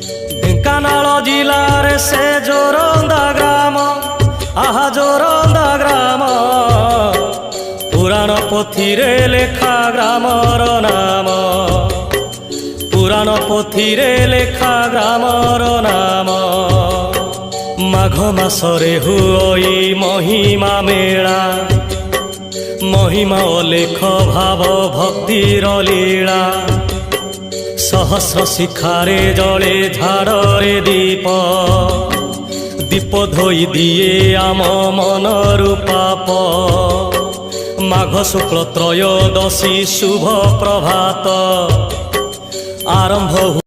ढेंकानाल जिलार से जोरंदा ग्राम आहा जोरंदा ग्राम पुराण पोथीरे लेखा ग्रामर नाम पुराण पोथीरे लेखा ग्रामर नाम माघ मासरे हुई महिमा मेला महिमा अलेख भाव भक्तिर लीला सहस्र शिखारे जले झाड़े दीप दीप धोई दिए आम मनरु पाप माघ शुक्ल त्रयोदशी शुभ प्रभात आरंभ।